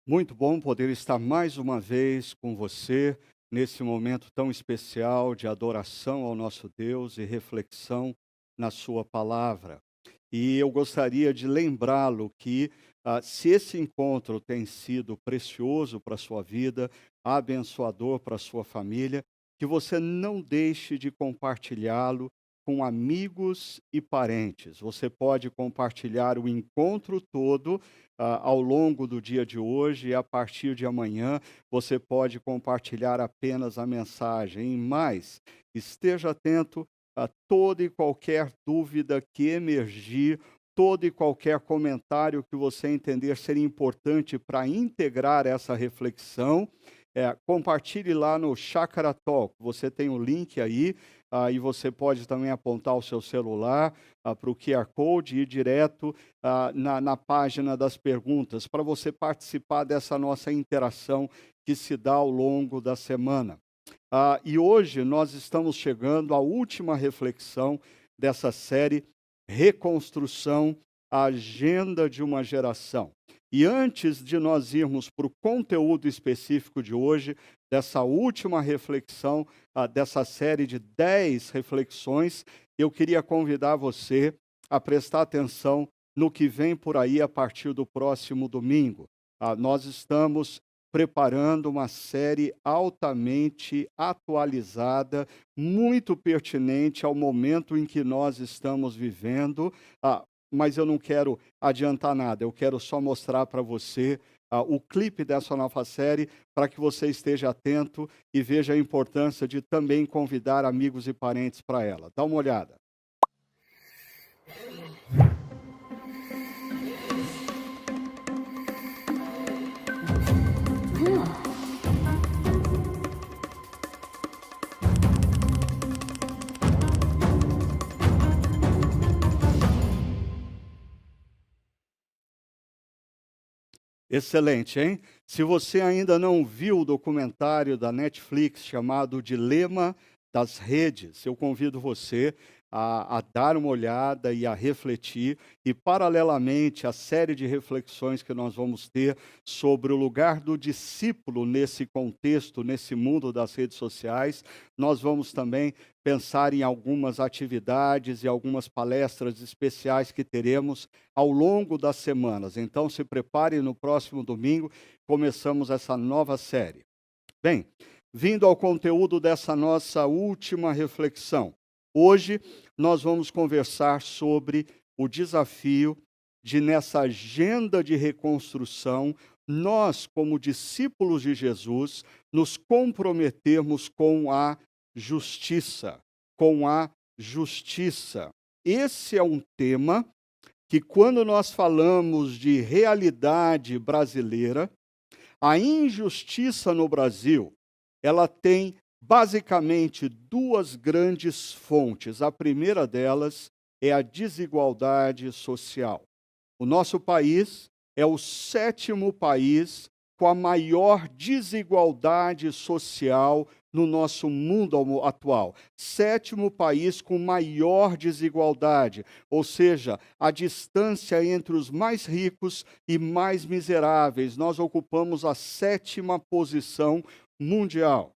Muito bom poder estar mais uma vez com você nesse momento tão especial de adoração ao nosso Deus e reflexão na Sua palavra. E eu gostaria de lembrá-lo que, se esse encontro tem sido precioso para a sua vida, abençoador para a sua família, que você não deixe de compartilhá-lo com amigos e parentes. Você pode compartilhar o encontro todo ao longo do dia de hoje e a partir de amanhã você pode compartilhar apenas a mensagem. Mas esteja atento a toda e qualquer dúvida que emergir, todo e qualquer comentário que você entender ser importante para integrar essa reflexão. Compartilhe lá no Chakra Talk. Você tem o link aí, e você pode também apontar o seu celular para o QR Code e ir direto na página das perguntas, para você participar dessa nossa interação que se dá ao longo da semana. E hoje nós estamos chegando à última reflexão dessa série Reconstrução, a Agenda de uma Geração. E antes de nós irmos para o conteúdo específico de hoje, dessa última reflexão, dessa série de 10 reflexões, eu queria convidar você a prestar atenção no que vem por aí a partir do próximo domingo. Nós estamos preparando uma série altamente atualizada, muito pertinente ao momento em que nós estamos vivendo. Mas eu não quero adiantar nada, eu quero só mostrar para você o clipe dessa nova série, para que você esteja atento e veja a importância de também convidar amigos e parentes para ela. Dá uma olhada. Excelente, hein? Se você ainda não viu o documentário da Netflix chamado Dilema das Redes, eu convido você a dar uma olhada e a refletir, e paralelamente à série de reflexões que nós vamos ter sobre o lugar do discípulo nesse contexto, nesse mundo das redes sociais, nós vamos também pensar em algumas atividades e algumas palestras especiais que teremos ao longo das semanas. Então, se prepare, no próximo domingo começamos essa nova série. Bem, vindo ao conteúdo dessa nossa última reflexão. Hoje nós vamos conversar sobre o desafio de, nessa agenda de reconstrução, nós, como discípulos de Jesus, nos comprometermos com a justiça, com a justiça. Esse é um tema que, quando nós falamos de realidade brasileira, a injustiça no Brasil, ela tem basicamente duas grandes fontes. A primeira delas é a desigualdade social. O nosso país é o sétimo país com a maior desigualdade social no nosso mundo atual. Sétimo país com maior desigualdade, ou seja, a distância entre os mais ricos e mais miseráveis. Nós ocupamos a sétima posição mundial.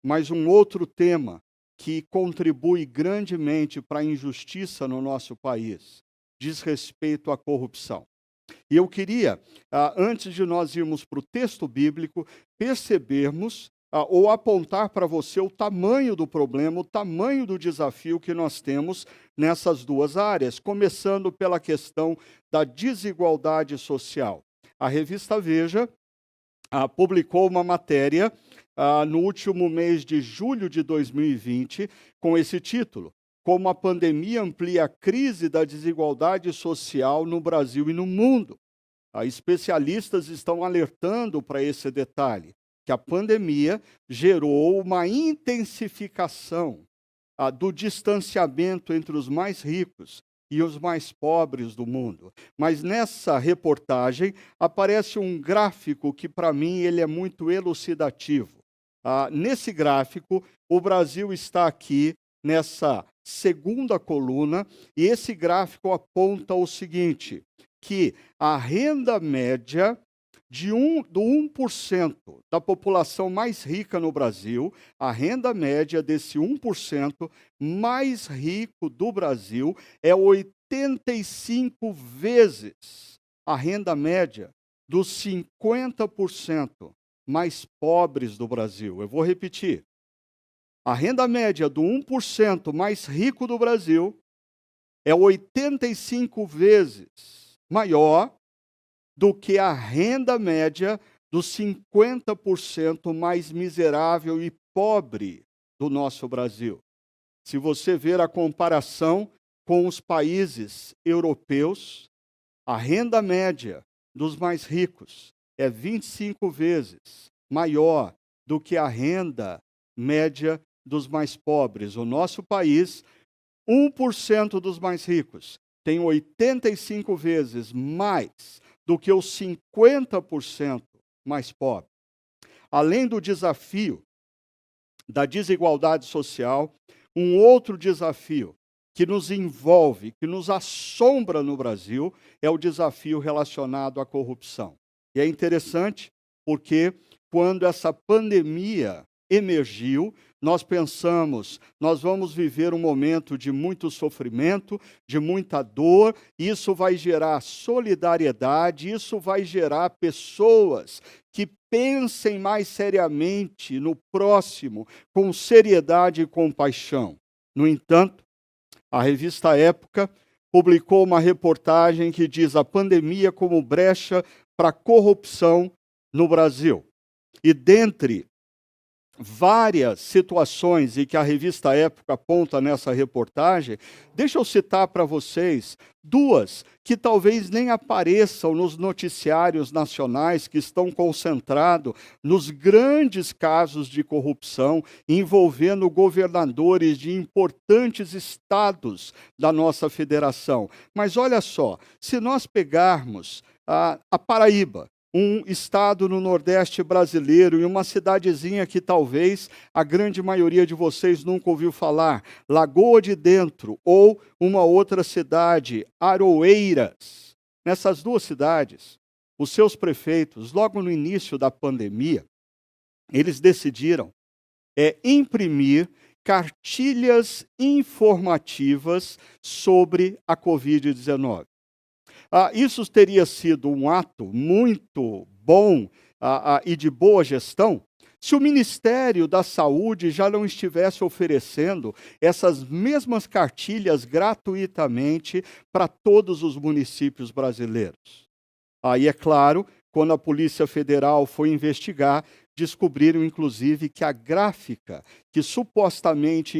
Mas um outro tema que contribui grandemente para a injustiça no nosso país diz respeito à corrupção. E eu queria, antes de nós irmos para o texto bíblico, percebermos ou apontar para você o tamanho do problema, o tamanho do desafio que nós temos nessas duas áreas, começando pela questão da desigualdade social. A revista Veja publicou uma matéria no último mês de julho de 2020 com esse título: Como a pandemia amplia a crise da desigualdade social no Brasil e no mundo. Especialistas estão alertando para esse detalhe, que a pandemia gerou uma intensificação do distanciamento entre os mais ricos e os mais pobres do mundo. Mas nessa reportagem aparece um gráfico que, para mim, ele é muito elucidativo. Nesse gráfico, o Brasil está aqui nessa segunda coluna, e esse gráfico aponta o seguinte: que a renda média do 1% da população mais rica no Brasil, a renda média desse 1% mais rico do Brasil é 85 vezes a renda média dos 50% mais pobres do Brasil. Eu vou repetir. A renda média do 1% mais rico do Brasil é 85 vezes maior do que a renda média dos 50% mais miserável e pobre do nosso Brasil. Se você ver a comparação com os países europeus, a renda média dos mais ricos é 25 vezes maior do que a renda média dos mais pobres. O nosso país, 1% dos mais ricos tem 85 vezes mais do que os 50% mais pobres. Além do desafio da desigualdade social, um outro desafio que nos envolve, que nos assombra no Brasil, é o desafio relacionado à corrupção. E é interessante porque quando essa pandemia emergiu, nós pensamos, nós vamos viver um momento de muito sofrimento, de muita dor, isso vai gerar solidariedade, isso vai gerar pessoas que pensem mais seriamente no próximo, com seriedade e compaixão. No entanto, a revista Época publicou uma reportagem que diz a pandemia como brecha para a corrupção no Brasil. E dentre várias situações em que a revista Época aponta nessa reportagem, deixa eu citar para vocês duas que talvez nem apareçam nos noticiários nacionais, que estão concentrados nos grandes casos de corrupção envolvendo governadores de importantes estados da nossa federação. Mas olha só, se nós pegarmos a Paraíba, um estado no Nordeste brasileiro e uma cidadezinha que talvez a grande maioria de vocês nunca ouviu falar, Lagoa de Dentro, ou uma outra cidade, Aroeiras. Nessas duas cidades, os seus prefeitos, logo no início da pandemia, eles decidiram imprimir cartilhas informativas sobre a Covid-19. Isso teria sido um ato muito bom e de boa gestão se o Ministério da Saúde já não estivesse oferecendo essas mesmas cartilhas gratuitamente para todos os municípios brasileiros. Aí, é claro, quando a Polícia Federal foi investigar, descobriram, inclusive, que a gráfica que supostamente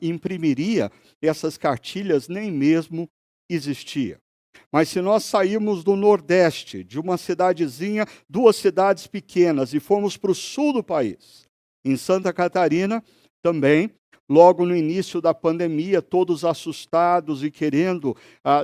imprimiria essas cartilhas nem mesmo existia. Mas se nós sairmos do Nordeste, de uma cidadezinha, duas cidades pequenas, e formos para o sul do país, em Santa Catarina, também, logo no início da pandemia, todos assustados e querendo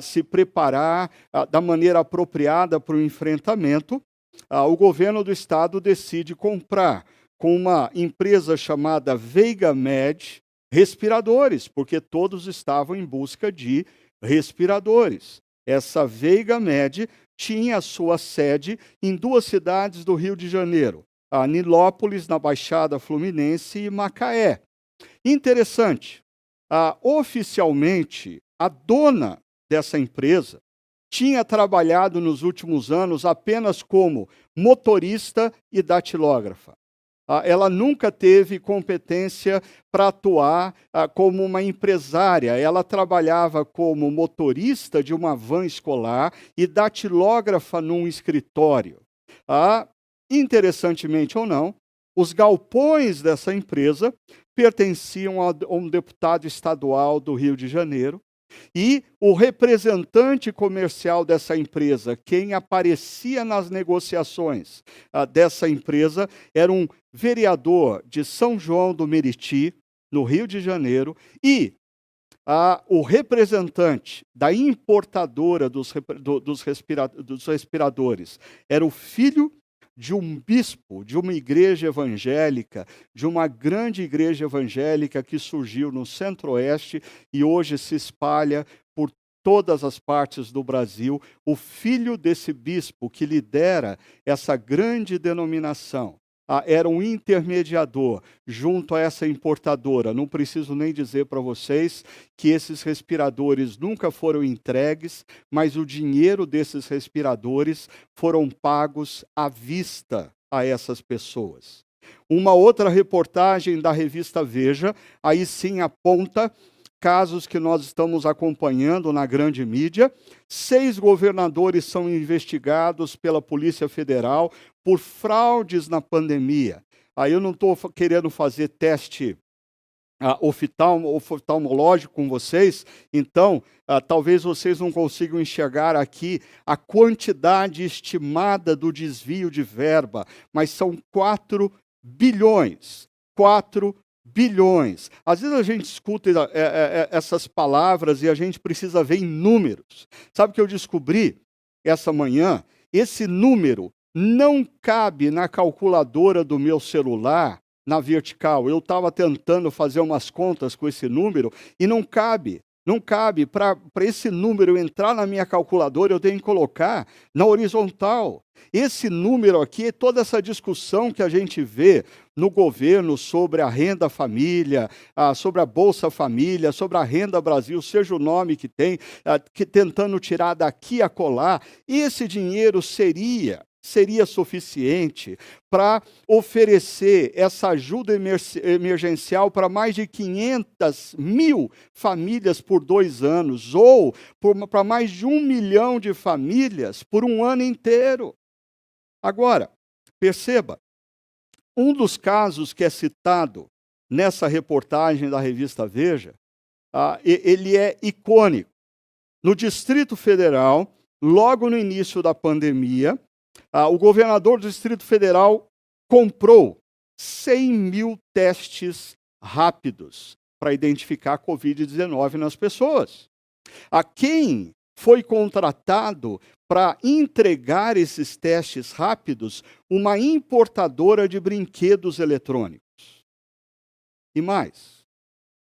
se preparar da maneira apropriada para o enfrentamento, o governo do estado decide comprar, com uma empresa chamada VeigaMed, respiradores, porque todos estavam em busca de respiradores. Essa VeigaMed tinha a sua sede em duas cidades do Rio de Janeiro, a Nilópolis, na Baixada Fluminense, e Macaé. Interessante, oficialmente, a dona dessa empresa tinha trabalhado nos últimos anos apenas como motorista e datilógrafa. Ela nunca teve competência para atuar como uma empresária. Ela trabalhava como motorista de uma van escolar e datilógrafa num escritório. Interessantemente ou não, os galpões dessa empresa pertenciam a um deputado estadual do Rio de Janeiro, e o representante comercial dessa empresa, quem aparecia nas negociações dessa empresa, era um vereador de São João do Meriti, no Rio de Janeiro, e o representante da importadora dos respiradores era o filho de um bispo, de uma igreja evangélica, de uma grande igreja evangélica que surgiu no Centro-Oeste e hoje se espalha por todas as partes do Brasil, o filho desse bispo que lidera essa grande denominação. Era um intermediador junto a essa importadora. Não preciso nem dizer para vocês que esses respiradores nunca foram entregues, mas o dinheiro desses respiradores foram pagos à vista a essas pessoas. Uma outra reportagem da revista Veja, aí sim aponta casos que nós estamos acompanhando na grande mídia. 6 governadores são investigados pela Polícia Federal por fraudes na pandemia. Aí eu não estou querendo fazer teste oftalmológico com vocês, então talvez vocês não consigam enxergar aqui a quantidade estimada do desvio de verba, mas são 4 bilhões. 4 bilhões. Às vezes a gente escuta essas palavras e a gente precisa ver em números. Sabe o que eu descobri essa manhã? Esse número não cabe na calculadora do meu celular, na vertical. Eu estava tentando fazer umas contas com esse número e não cabe. Não cabe. Para esse número entrar na minha calculadora, eu tenho que colocar na horizontal. Esse número aqui, toda essa discussão que a gente vê no governo sobre a renda família, sobre a Bolsa Família, sobre a Renda Brasil, seja o nome que tem, que tentando tirar daqui a colar, esse dinheiro seria suficiente para oferecer essa ajuda emergencial para mais de 500 mil famílias por 2 anos, ou para mais de 1 milhão de famílias por um ano inteiro. Agora, perceba, um dos casos que é citado nessa reportagem da revista Veja, ele é icônico. No Distrito Federal, logo no início da pandemia, o governador do Distrito Federal comprou 100 mil testes rápidos para identificar a Covid-19 nas pessoas. A quem foi contratado para entregar esses testes rápidos? Uma importadora de brinquedos eletrônicos. E mais,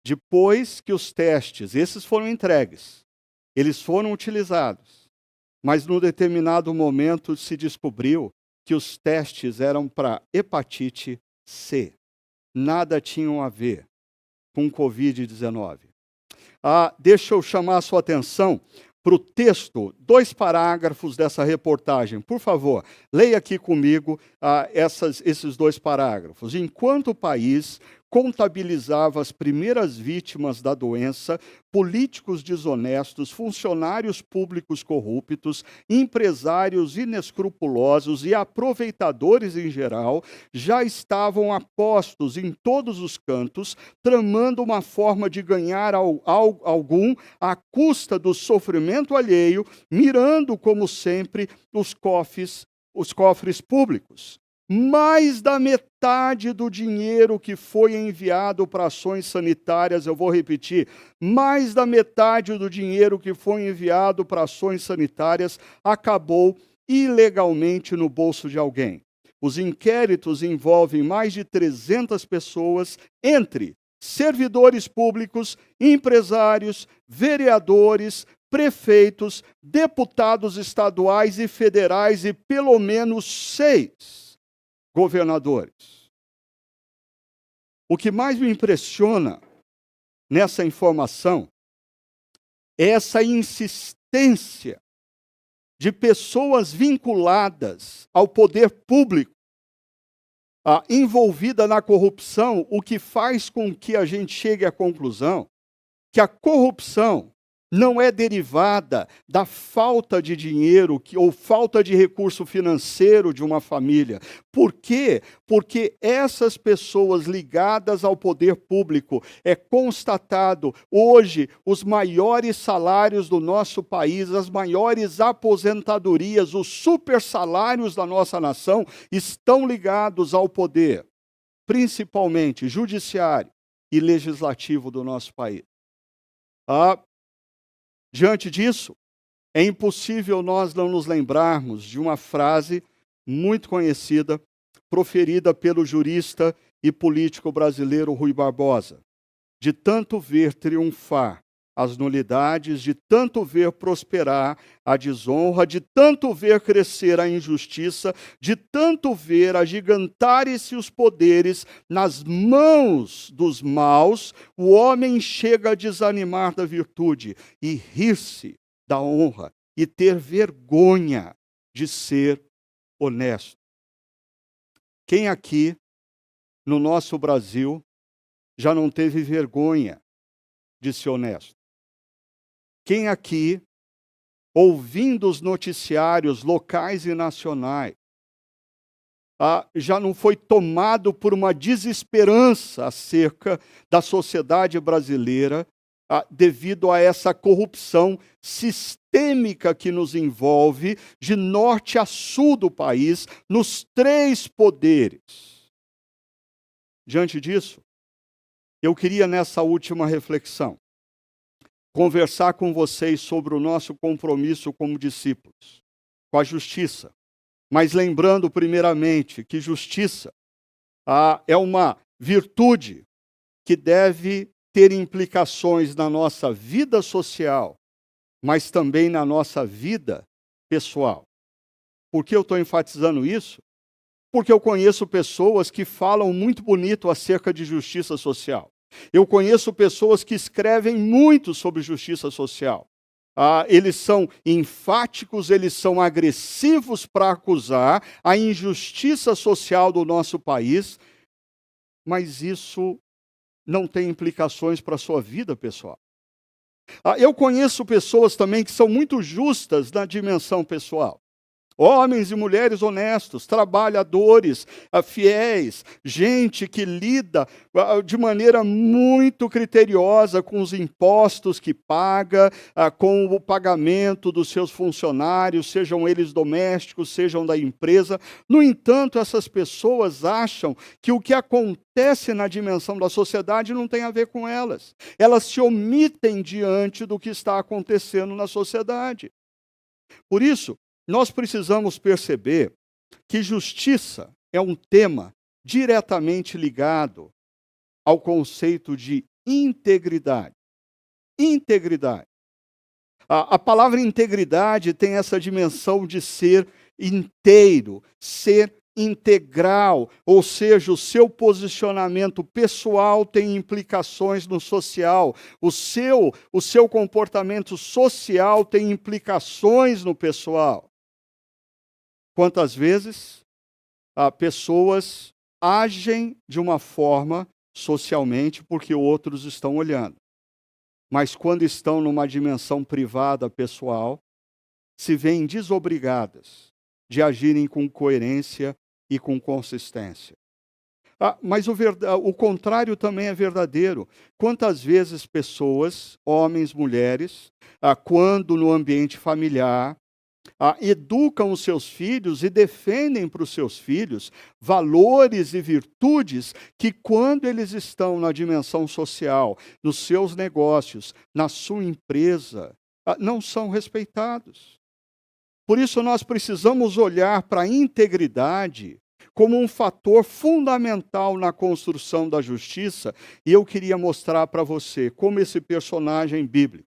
depois que os testes, esses foram entregues, eles foram utilizados, mas num determinado momento se descobriu que os testes eram para hepatite C. Nada tinham a ver com Covid-19. Deixa eu chamar a sua atenção para o texto, 2 parágrafos dessa reportagem. Por favor, leia aqui comigo esses 2 parágrafos. Enquanto o país contabilizava as primeiras vítimas da doença, políticos desonestos, funcionários públicos corruptos, empresários inescrupulosos e aproveitadores em geral já estavam a postos em todos os cantos, tramando uma forma de ganhar algum à custa do sofrimento alheio, mirando, como sempre, os cofres públicos. Mais da metade do dinheiro que foi enviado para ações sanitárias, eu vou repetir, mais da metade do dinheiro que foi enviado para ações sanitárias acabou ilegalmente no bolso de alguém. Os inquéritos envolvem mais de 300 pessoas, entre servidores públicos, empresários, vereadores, prefeitos, deputados estaduais e federais e pelo menos 6 governadores. O que mais me impressiona nessa informação é essa insistência de pessoas vinculadas ao poder público, envolvida na corrupção, o que faz com que a gente chegue à conclusão que a corrupção não é derivada da falta de dinheiro ou falta de recurso financeiro de uma família. Por quê? Porque essas pessoas ligadas ao poder público, é constatado hoje os maiores salários do nosso país, as maiores aposentadorias, os super salários da nossa nação estão ligados ao poder, principalmente judiciário e legislativo do nosso país. Diante disso, é impossível nós não nos lembrarmos de uma frase muito conhecida, proferida pelo jurista e político brasileiro Rui Barbosa: de tanto ver triunfar as nulidades, de tanto ver prosperar a desonra, de tanto ver crescer a injustiça, de tanto ver agigantarem-se os poderes nas mãos dos maus, o homem chega a desanimar da virtude e rir-se da honra e ter vergonha de ser honesto. Quem aqui, no nosso Brasil, já não teve vergonha de ser honesto? Quem aqui, ouvindo os noticiários locais e nacionais, já não foi tomado por uma desesperança acerca da sociedade brasileira, devido a essa corrupção sistêmica que nos envolve de norte a sul do país, nos 3 poderes? Diante disso, eu queria, nessa última reflexão, conversar com vocês sobre o nosso compromisso como discípulos, com a justiça. Mas lembrando, primeiramente, que justiça é uma virtude que deve ter implicações na nossa vida social, mas também na nossa vida pessoal. Por que eu estou enfatizando isso? Porque eu conheço pessoas que falam muito bonito acerca de justiça social. Eu conheço pessoas que escrevem muito sobre justiça social. Eles são enfáticos, eles são agressivos para acusar a injustiça social do nosso país, mas isso não tem implicações para a sua vida pessoal. Eu conheço pessoas também que são muito justas na dimensão pessoal. Homens e mulheres honestos, trabalhadores, fiéis, gente que lida de maneira muito criteriosa com os impostos que paga, com o pagamento dos seus funcionários, sejam eles domésticos, sejam da empresa. No entanto, essas pessoas acham que o que acontece na dimensão da sociedade não tem a ver com elas. Elas se omitem diante do que está acontecendo na sociedade. Por isso, nós precisamos perceber que justiça é um tema diretamente ligado ao conceito de integridade. Integridade. A palavra integridade tem essa dimensão de ser inteiro, ser integral, ou seja, o seu posicionamento pessoal tem implicações no social, o seu comportamento social tem implicações no pessoal. Quantas vezes pessoas agem de uma forma socialmente porque outros estão olhando, mas quando estão numa dimensão privada pessoal, se veem desobrigadas de agirem com coerência e com consistência. Mas o contrário também é verdadeiro. Quantas vezes pessoas, homens, mulheres, quando no ambiente familiar, educam os seus filhos e defendem para os seus filhos valores e virtudes que, quando eles estão na dimensão social, nos seus negócios, na sua empresa, não são respeitados. Por isso, nós precisamos olhar para a integridade como um fator fundamental na construção da justiça, e eu queria mostrar para você como esse personagem bíblico,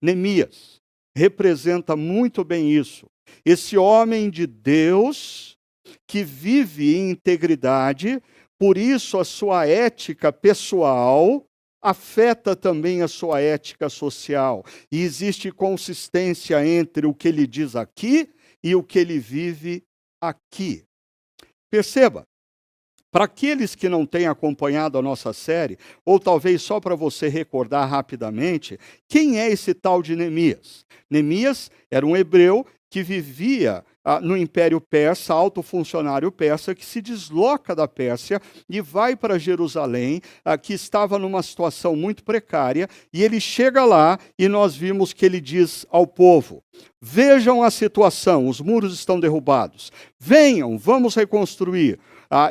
Neemias, representa muito bem isso. Esse homem de Deus que vive em integridade, por isso a sua ética pessoal afeta também a sua ética social. E existe consistência entre o que ele diz aqui e o que ele vive aqui. Perceba, para aqueles que não têm acompanhado a nossa série, ou talvez só para você recordar rapidamente, quem é esse tal de Neemias? Neemias era um hebreu que vivia no Império Persa, alto funcionário persa, que se desloca da Pérsia e vai para Jerusalém, que estava numa situação muito precária, e ele chega lá e nós vimos que ele diz ao povo: vejam a situação, os muros estão derrubados, venham, vamos reconstruir.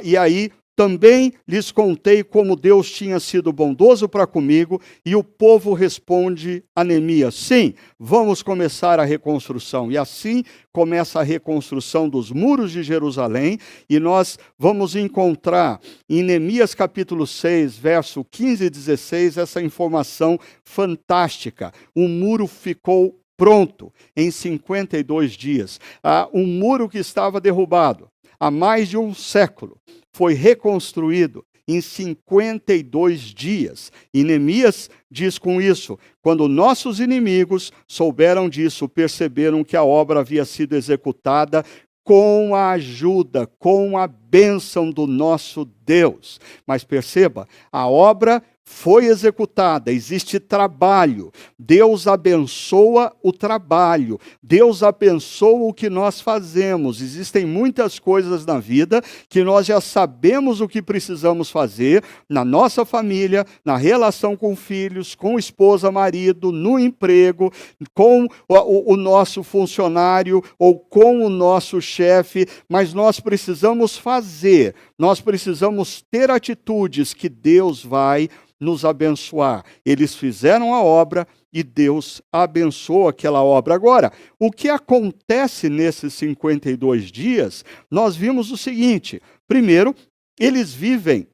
E aí Também lhes contei como Deus tinha sido bondoso para comigo, e o povo responde a Neemias: sim, vamos começar a reconstrução. E assim começa a reconstrução dos muros de Jerusalém, e nós vamos encontrar em Neemias capítulo 6, verso 15 e 16, essa informação fantástica. O muro ficou pronto em 52 dias. Um muro que estava derrubado há mais de um século foi reconstruído em 52 dias. E Neemias diz com isso: quando nossos inimigos souberam disso, perceberam que a obra havia sido executada com a ajuda, com a bênção do nosso Deus. Mas perceba, a obra foi executada, existe trabalho. Deus abençoa o trabalho. Deus abençoa o que nós fazemos. Existem muitas coisas na vida que nós já sabemos o que precisamos fazer na nossa família, na relação com filhos, com esposa, marido, no emprego, com o nosso funcionário ou com o nosso chefe, mas nós precisamos fazer, nós precisamos ter atitudes que Deus vai nos abençoar. Eles fizeram a obra e Deus abençoou aquela obra. Agora, o que acontece nesses 52 dias, nós vimos o seguinte: primeiro, eles vivem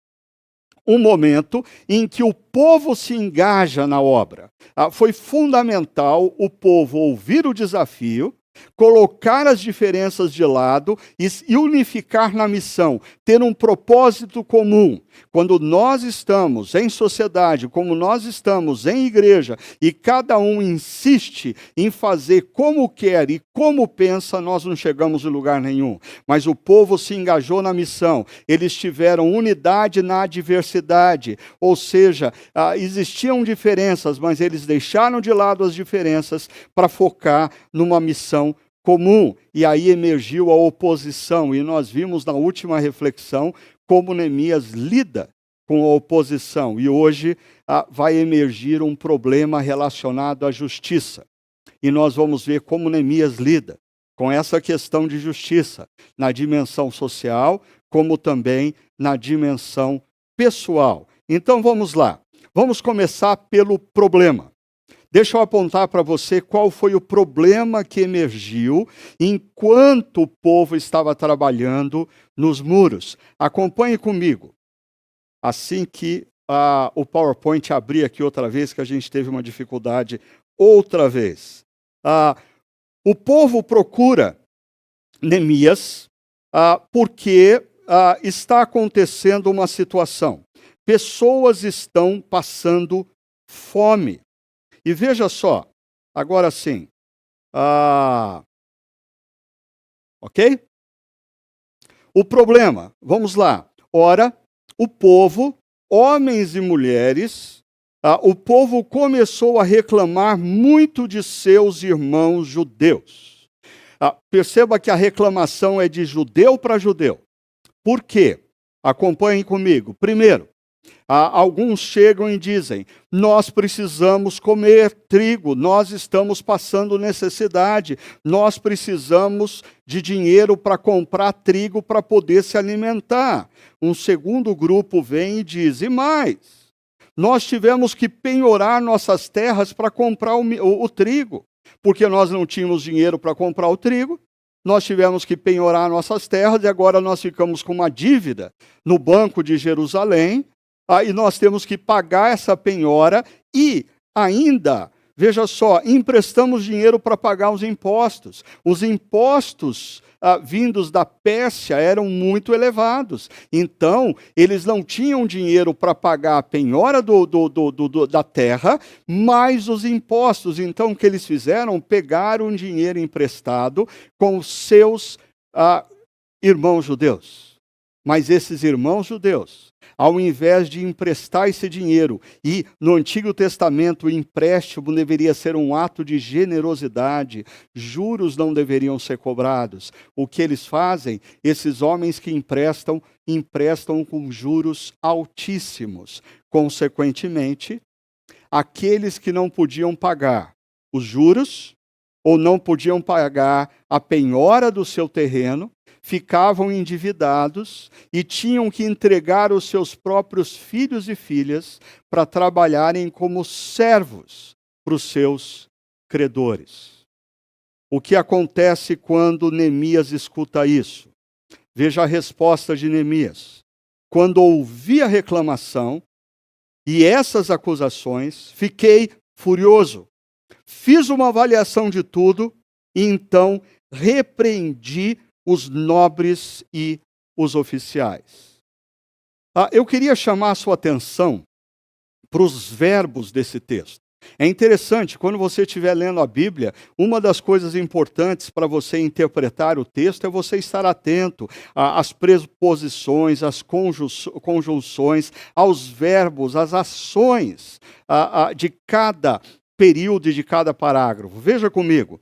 um momento em que o povo se engaja na obra. Foi fundamental o povo ouvir o desafio, colocar as diferenças de lado e unificar na missão, ter um propósito comum. Quando nós estamos em sociedade, como nós estamos em igreja, e cada um insiste em fazer como quer e como pensa, nós não chegamos em lugar nenhum. Mas o povo se engajou na missão, eles tiveram unidade na diversidade, ou seja, existiam diferenças, mas eles deixaram de lado as diferenças para focar numa missão comum. E aí emergiu a oposição, e nós vimos na última reflexão como Neemias lida com a oposição. E hoje vai emergir um problema relacionado à justiça. E nós vamos ver como Neemias lida com essa questão de justiça, na dimensão social, como também na dimensão pessoal. Então vamos lá. Vamos começar pelo problema. Deixa eu apontar para você qual foi o problema que emergiu enquanto o povo estava trabalhando nos muros. Acompanhe comigo. Assim que o PowerPoint abrir aqui outra vez, que a gente teve uma dificuldade outra vez. O povo procura Neemias porque está acontecendo uma situação. Pessoas estão passando fome. E veja só, agora sim, ok? O problema, vamos lá. Ora, o povo, homens e mulheres, o povo começou a reclamar muito de seus irmãos judeus. Perceba que a reclamação é de judeu para judeu. Por quê? Acompanhem comigo. Primeiro, alguns chegam e dizem: nós precisamos comer trigo, nós estamos passando necessidade, nós precisamos de dinheiro para comprar trigo para poder se alimentar. Um segundo grupo vem e diz: e mais, nós tivemos que penhorar nossas terras para comprar o trigo, porque nós não tínhamos dinheiro para comprar o trigo. Nós tivemos que penhorar nossas terras e agora nós ficamos com uma dívida no Banco de Jerusalém. E nós temos que pagar essa penhora e ainda, veja só, emprestamos dinheiro para pagar os impostos. Os impostos vindos da Pérsia eram muito elevados. Então, eles não tinham dinheiro para pagar a penhora da terra, mais os impostos. Então, o que eles fizeram? Pegaram dinheiro emprestado com os seus irmãos judeus. Mas esses irmãos judeus, ao invés de emprestar esse dinheiro, e no Antigo Testamento o empréstimo deveria ser um ato de generosidade, juros não deveriam ser cobrados. O que eles fazem? Esses homens que emprestam com juros altíssimos. Consequentemente, aqueles que não podiam pagar os juros, ou não podiam pagar a penhora do seu terreno, ficavam endividados e tinham que entregar os seus próprios filhos e filhas para trabalharem como servos para os seus credores. O que acontece quando Neemias escuta isso? Veja a resposta de Neemias. Quando ouvi a reclamação e essas acusações, fiquei furioso. Fiz uma avaliação de tudo e então repreendi os nobres e os oficiais. Eu queria chamar a sua atenção para os verbos desse texto. É interessante, quando você estiver lendo a Bíblia, uma das coisas importantes para você interpretar o texto é você estar atento às preposições, às conjunções, aos verbos, às ações de cada período e de cada parágrafo. Veja comigo.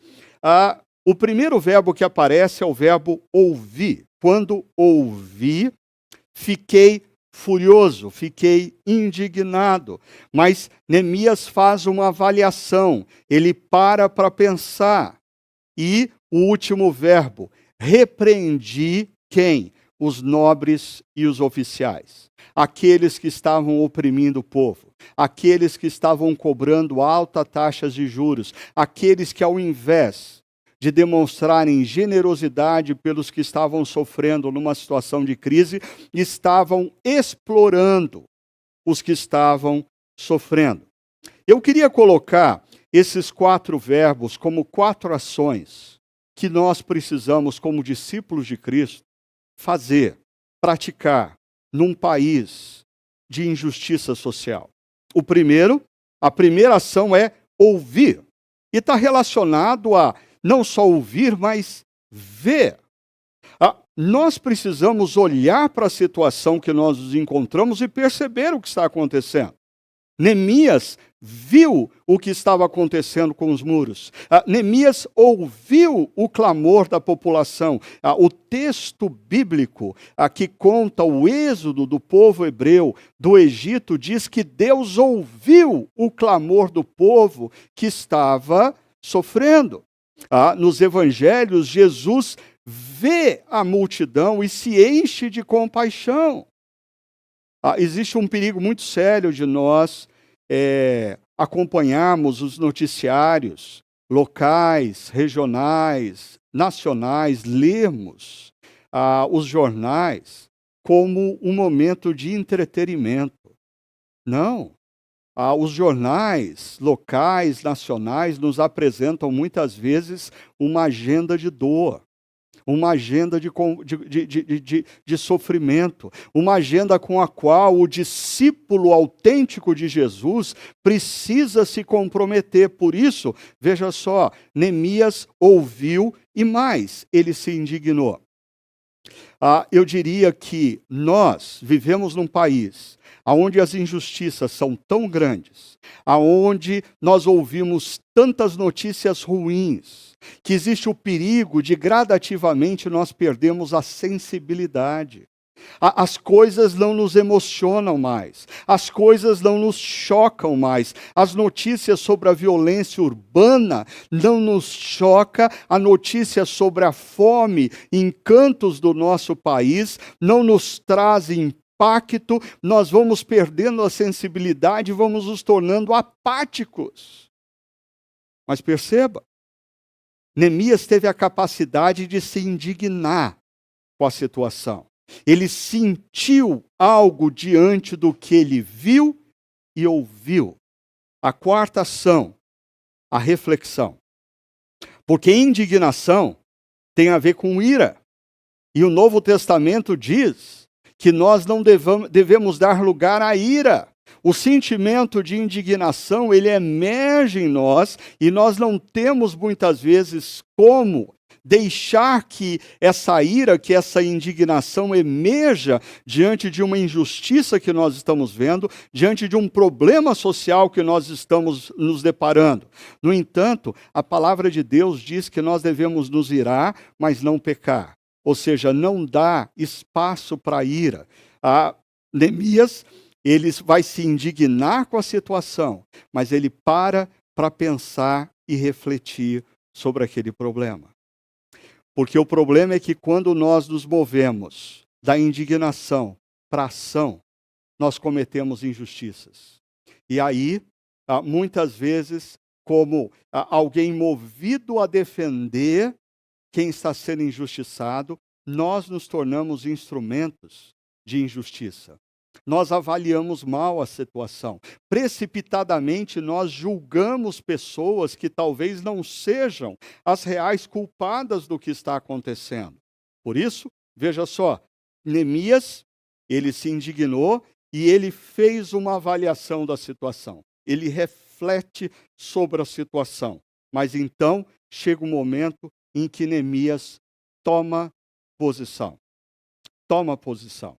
O primeiro verbo que aparece é o verbo ouvir. Quando ouvi, fiquei furioso, fiquei indignado. Mas Neemias faz uma avaliação, ele para pensar. E o último verbo, repreendi quem? Os nobres e os oficiais. Aqueles que estavam oprimindo o povo, aqueles que estavam cobrando altas taxas de juros, aqueles que ao invés de demonstrarem generosidade pelos que estavam sofrendo numa situação de crise, estavam explorando os que estavam sofrendo. Eu queria colocar esses 4 verbos como 4 ações que nós precisamos, como discípulos de Cristo, fazer, praticar num país de injustiça social. A primeira ação é ouvir. E está relacionado a não só ouvir, mas ver. Nós precisamos olhar para a situação que nós nos encontramos e perceber o que está acontecendo. Neemias viu o que estava acontecendo com os muros. Neemias ouviu o clamor da população. O texto bíblico que conta o êxodo do povo hebreu do Egito diz que Deus ouviu o clamor do povo que estava sofrendo. Nos evangelhos, Jesus vê a multidão e se enche de compaixão. Existe um perigo muito sério de nós acompanharmos os noticiários locais, regionais, nacionais, lermos os jornais como um momento de entretenimento. Não. Os jornais locais, nacionais, nos apresentam muitas vezes uma agenda de dor, uma agenda de sofrimento, uma agenda com a qual o discípulo autêntico de Jesus precisa se comprometer. Por isso, veja só, Neemias ouviu e mais, ele se indignou. Eu diria que nós vivemos num país onde as injustiças são tão grandes, onde nós ouvimos tantas notícias ruins, que existe o perigo de gradativamente nós perdermos a sensibilidade. As coisas não nos emocionam mais, as coisas não nos chocam mais. As notícias sobre a violência urbana não nos choca, a notícia sobre a fome em cantos do nosso país não nos traz impacto, nós vamos perdendo a sensibilidade e vamos nos tornando apáticos. Mas perceba, Neemias teve a capacidade de se indignar com a situação. Ele sentiu algo diante do que ele viu e ouviu. A quarta ação, a reflexão. Porque indignação tem a ver com ira. E o Novo Testamento diz que nós não devemos dar lugar à ira. O sentimento de indignação, ele emerge em nós e nós não temos muitas vezes como deixar que essa ira, que essa indignação emerja diante de uma injustiça que nós estamos vendo, diante de um problema social que nós estamos nos deparando. No entanto, a palavra de Deus diz que nós devemos nos irar, mas não pecar. Ou seja, não dá espaço para a ira. Neemias, ele vai se indignar com a situação, mas ele para pensar e refletir sobre aquele problema. Porque o problema é que quando nós nos movemos da indignação para a ação, nós cometemos injustiças. E aí, muitas vezes, como alguém movido a defender quem está sendo injustiçado, nós nos tornamos instrumentos de injustiça. Nós avaliamos mal a situação. Precipitadamente, nós julgamos pessoas que talvez não sejam as reais culpadas do que está acontecendo. Por isso, veja só, Neemias, ele se indignou e ele fez uma avaliação da situação. Ele reflete sobre a situação. Mas então, chega um momento em que Neemias toma posição. Toma posição.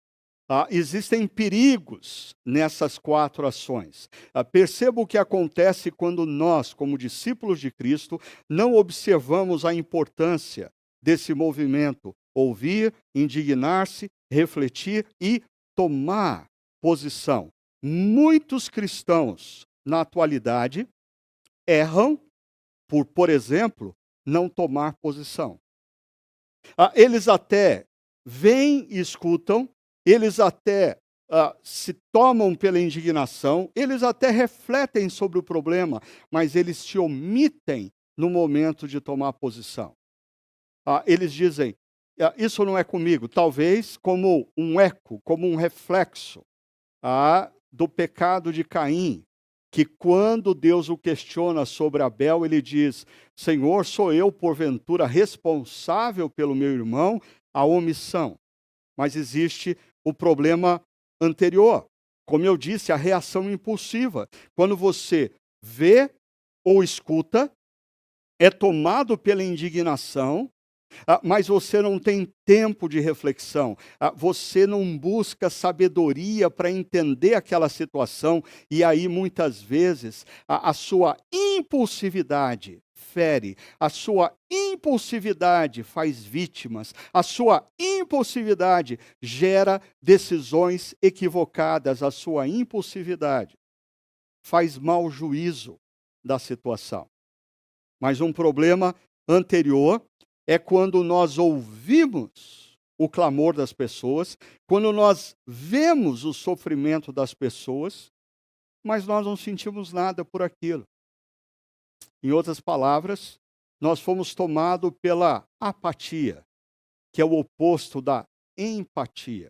Existem perigos nessas 4 ações. Perceba o que acontece quando nós, como discípulos de Cristo, não observamos a importância desse movimento: ouvir, indignar-se, refletir e tomar posição. Muitos cristãos, na atualidade, erram por exemplo, não tomar posição. Eles até veem e escutam, eles até se tomam pela indignação, eles até refletem sobre o problema, mas eles se omitem no momento de tomar posição. Eles dizem, isso não é comigo, talvez como um eco, como um reflexo do pecado de Caim, que quando Deus o questiona sobre Abel, ele diz: Senhor, sou eu porventura responsável pelo meu irmão? A omissão. Mas existe o problema anterior. Como eu disse, a reação impulsiva. Quando você vê ou escuta, é tomado pela indignação, mas você não tem tempo de reflexão, você não busca sabedoria para entender aquela situação, e aí muitas vezes a sua impulsividade fere, a sua impulsividade faz vítimas, a sua impulsividade gera decisões equivocadas, a sua impulsividade faz mau juízo da situação. Mas um problema anterior é quando nós ouvimos o clamor das pessoas, quando nós vemos o sofrimento das pessoas, mas nós não sentimos nada por aquilo. Em outras palavras, nós fomos tomados pela apatia, que é o oposto da empatia.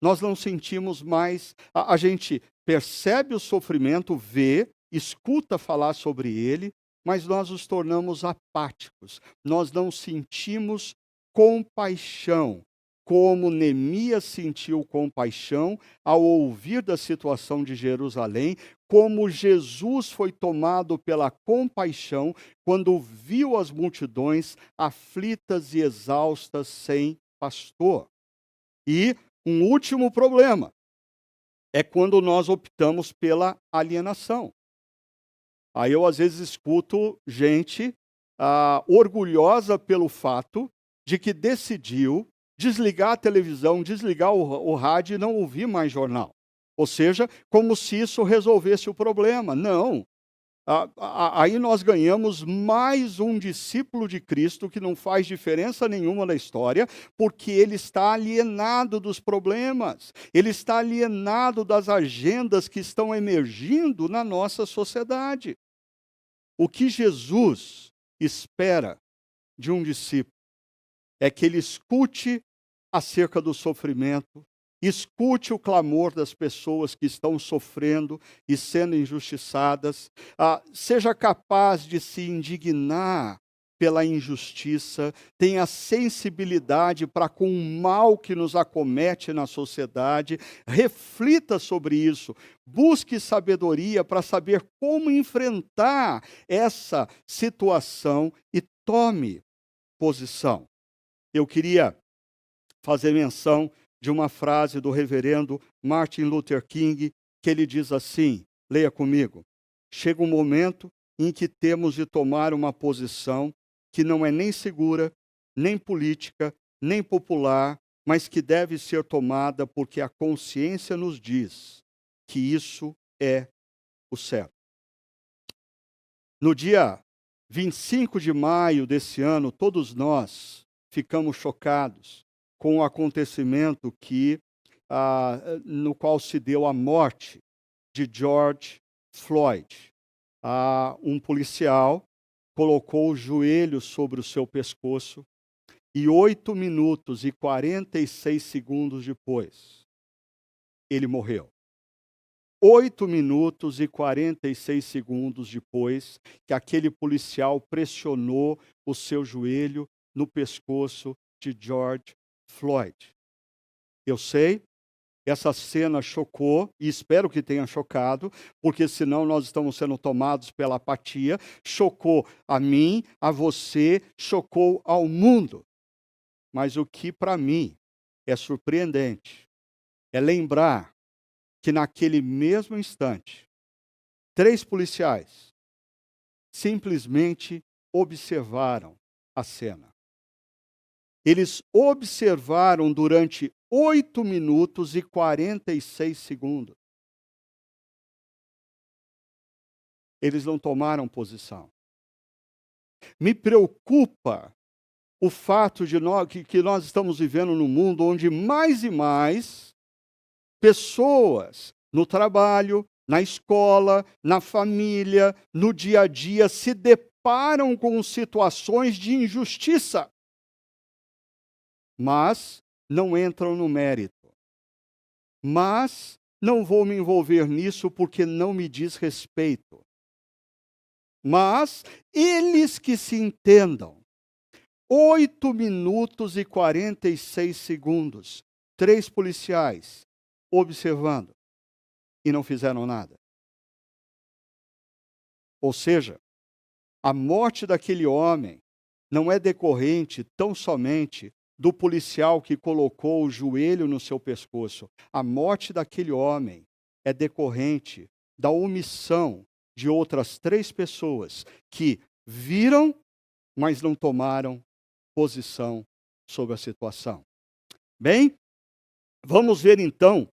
Nós não sentimos mais, a gente percebe o sofrimento, vê, escuta falar sobre ele, mas nós nos tornamos apáticos, nós não sentimos compaixão, como Neemias sentiu compaixão ao ouvir da situação de Jerusalém, como Jesus foi tomado pela compaixão quando viu as multidões aflitas e exaustas sem pastor. E um último problema é quando nós optamos pela alienação. Aí eu às vezes escuto gente orgulhosa pelo fato de que decidiu desligar a televisão, desligar o rádio e não ouvir mais jornal. Ou seja, como se isso resolvesse o problema. Não. Aí nós ganhamos mais um discípulo de Cristo que não faz diferença nenhuma na história, porque ele está alienado dos problemas, ele está alienado das agendas que estão emergindo na nossa sociedade. O que Jesus espera de um discípulo é que ele escute acerca do sofrimento, escute o clamor das pessoas que estão sofrendo e sendo injustiçadas, seja capaz de se indignar pela injustiça, tenha sensibilidade para com o mal que nos acomete na sociedade, reflita sobre isso, busque sabedoria para saber como enfrentar essa situação e tome posição. Eu queria fazer menção de uma frase do reverendo Martin Luther King, que ele diz assim, leia comigo: chega um momento em que temos de tomar uma posição que não é nem segura, nem política, nem popular, mas que deve ser tomada porque a consciência nos diz que isso é o certo. No dia 25 de maio desse ano, todos nós ficamos chocados com o acontecimento no qual se deu a morte de George Floyd. Um policial colocou o joelho sobre o seu pescoço e 8 minutos e 46 segundos depois, ele morreu. 8 minutos e 46 segundos depois que aquele policial pressionou o seu joelho no pescoço de George Floyd. Eu sei, essa cena chocou, e espero que tenha chocado, porque senão nós estamos sendo tomados pela apatia. Chocou a mim, a você, chocou ao mundo. Mas o que para mim é surpreendente é lembrar que naquele mesmo instante, 3 policiais simplesmente observaram a cena. Eles observaram durante 8 minutos e 46 segundos. Eles não tomaram posição. Me preocupa o fato de que nós estamos vivendo num mundo onde mais e mais pessoas no trabalho, na escola, na família, no dia a dia, se deparam com situações de injustiça, mas não entram no mérito. Mas não vou me envolver nisso porque não me diz respeito. Mas eles que se entendam. 8 minutos e 46 segundos. 3 policiais observando e não fizeram nada. Ou seja, a morte daquele homem não é decorrente tão somente do policial que colocou o joelho no seu pescoço. A morte daquele homem é decorrente da omissão de outras 3 pessoas que viram, mas não tomaram posição sobre a situação. Bem, vamos ver então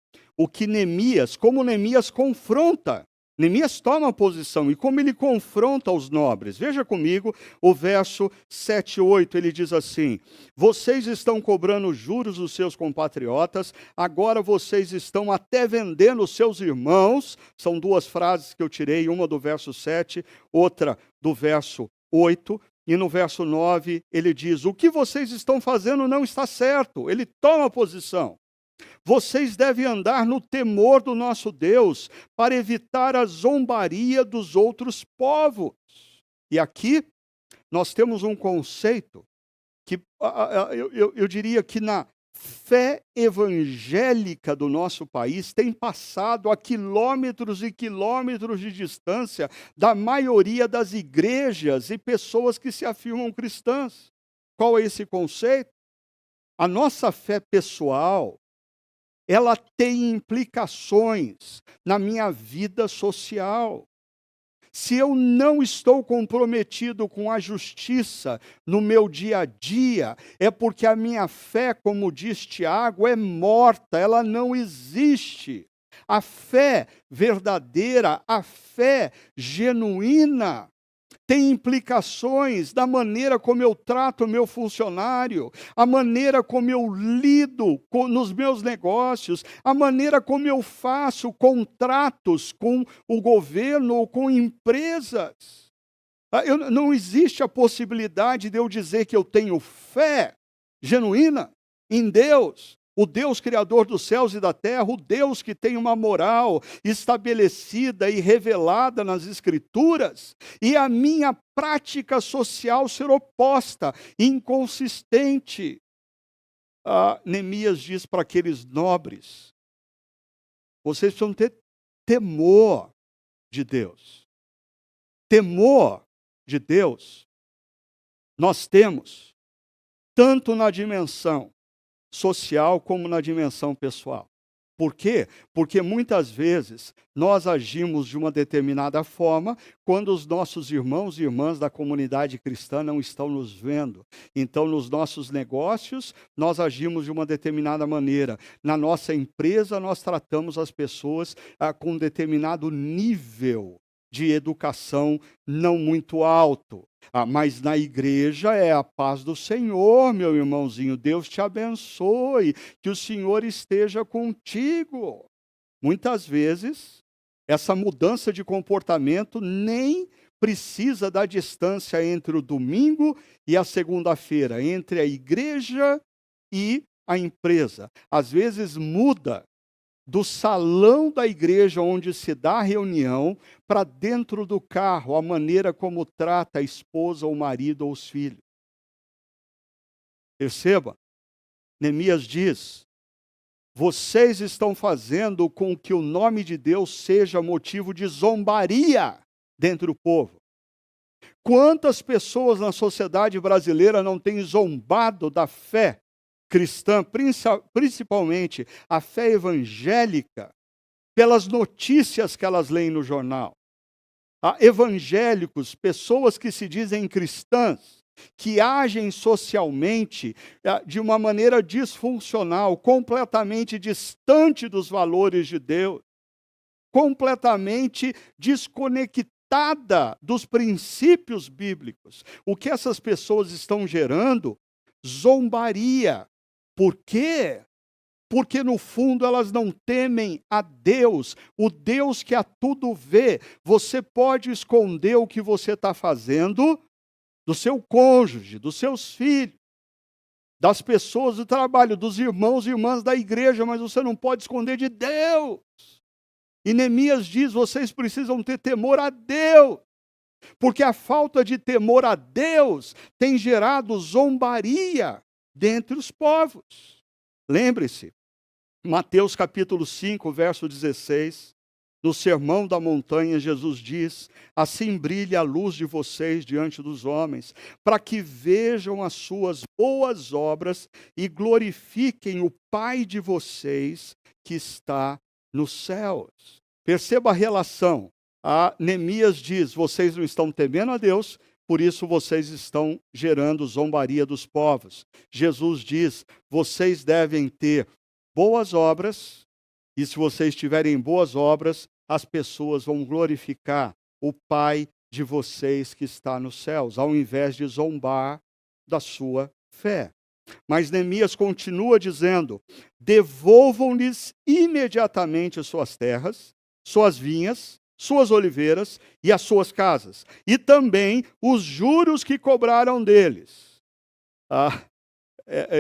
como Neemias confronta. Neemias toma posição e como ele confronta os nobres. Veja comigo o verso 7 e 8, ele diz assim: vocês estão cobrando juros dos seus compatriotas, agora vocês estão até vendendo os seus irmãos. São 2 frases que eu tirei, uma do verso 7, outra do verso 8. E no verso 9 ele diz: o que vocês estão fazendo não está certo. Ele toma posição. Vocês devem andar no temor do nosso Deus, para evitar a zombaria dos outros povos. E aqui nós temos um conceito que eu diria que na fé evangélica do nosso país tem passado a quilômetros e quilômetros de distância da maioria das igrejas e pessoas que se afirmam cristãs. Qual é esse conceito? A nossa fé pessoal, ela tem implicações na minha vida social. Se eu não estou comprometido com a justiça no meu dia a dia, é porque a minha fé, como diz Tiago, é morta, ela não existe. A fé verdadeira, a fé genuína, tem implicações da maneira como eu trato o meu funcionário, a maneira como eu lido nos meus negócios, a maneira como eu faço contratos com o governo ou com empresas. Não existe a possibilidade de eu dizer que eu tenho fé genuína em Deus, o Deus criador dos céus e da terra, o Deus que tem uma moral estabelecida e revelada nas Escrituras, e a minha prática social ser oposta, inconsistente. Neemias diz para aqueles nobres: vocês precisam ter temor de Deus. Temor de Deus nós temos tanto na dimensão social como na dimensão pessoal. Por quê? Porque muitas vezes nós agimos de uma determinada forma quando os nossos irmãos e irmãs da comunidade cristã não estão nos vendo. Então, nos nossos negócios, nós agimos de uma determinada maneira. Na nossa empresa, nós tratamos as pessoas com um determinado nível de educação não muito alto. Mas na igreja é a paz do Senhor, meu irmãozinho. Deus te abençoe, que o Senhor esteja contigo. Muitas vezes, essa mudança de comportamento nem precisa da distância entre o domingo e a segunda-feira, entre a igreja e a empresa. Às vezes muda do salão da igreja onde se dá a reunião para dentro do carro, a maneira como trata a esposa, o marido ou os filhos. Perceba, Neemias diz: vocês estão fazendo com que o nome de Deus seja motivo de zombaria dentro do povo. Quantas pessoas na sociedade brasileira não têm zombado da fé cristã, principalmente a fé evangélica, pelas notícias que elas leem no jornal? Há evangélicos, pessoas que se dizem cristãs, que agem socialmente de uma maneira disfuncional, completamente distante dos valores de Deus, completamente desconectada dos princípios bíblicos. O que essas pessoas estão gerando? Zombaria. Por quê? Porque no fundo elas não temem a Deus, o Deus que a tudo vê. Você pode esconder o que você está fazendo do seu cônjuge, dos seus filhos, das pessoas do trabalho, dos irmãos e irmãs da igreja, mas você não pode esconder de Deus. E Neemias diz: vocês precisam ter temor a Deus, porque a falta de temor a Deus tem gerado zombaria dentre os povos. Lembre-se, Mateus capítulo 5, verso 16, no Sermão da Montanha, Jesus diz: assim brilhe a luz de vocês diante dos homens, para que vejam as suas boas obras e glorifiquem o Pai de vocês que está nos céus. Perceba a relação. Neemias diz: vocês não estão temendo a Deus, por isso vocês estão gerando zombaria dos povos. Jesus diz: vocês devem ter boas obras, e se vocês tiverem boas obras, as pessoas vão glorificar o Pai de vocês que está nos céus, ao invés de zombar da sua fé. Mas Neemias continua dizendo: devolvam-lhes imediatamente as suas terras, suas vinhas, suas oliveiras e as suas casas, e também os juros que cobraram deles.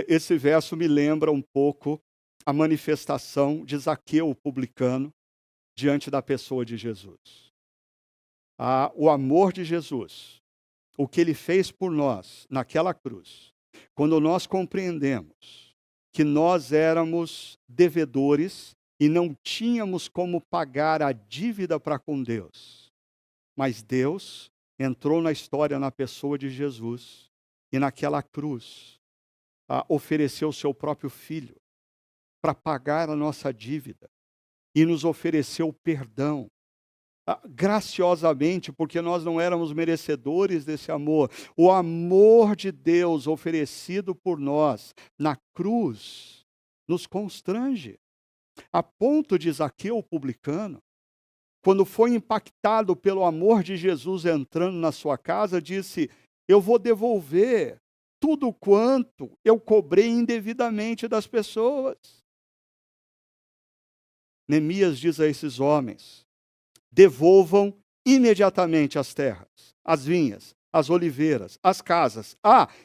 Esse verso me lembra um pouco a manifestação de Zaqueu, o publicano, diante da pessoa de Jesus. O amor de Jesus, o que ele fez por nós naquela cruz, quando nós compreendemos que nós éramos devedores e não tínhamos como pagar a dívida para com Deus, mas Deus entrou na história na pessoa de Jesus e naquela cruz ofereceu o seu próprio filho para pagar a nossa dívida e nos ofereceu perdão, graciosamente, porque nós não éramos merecedores desse amor. O amor de Deus oferecido por nós na cruz nos constrange, a ponto de Zaqueu, o publicano, quando foi impactado pelo amor de Jesus entrando na sua casa, disse: eu vou devolver tudo quanto eu cobrei indevidamente das pessoas. Neemias diz a esses homens: devolvam imediatamente as terras, as vinhas, as oliveiras, as casas.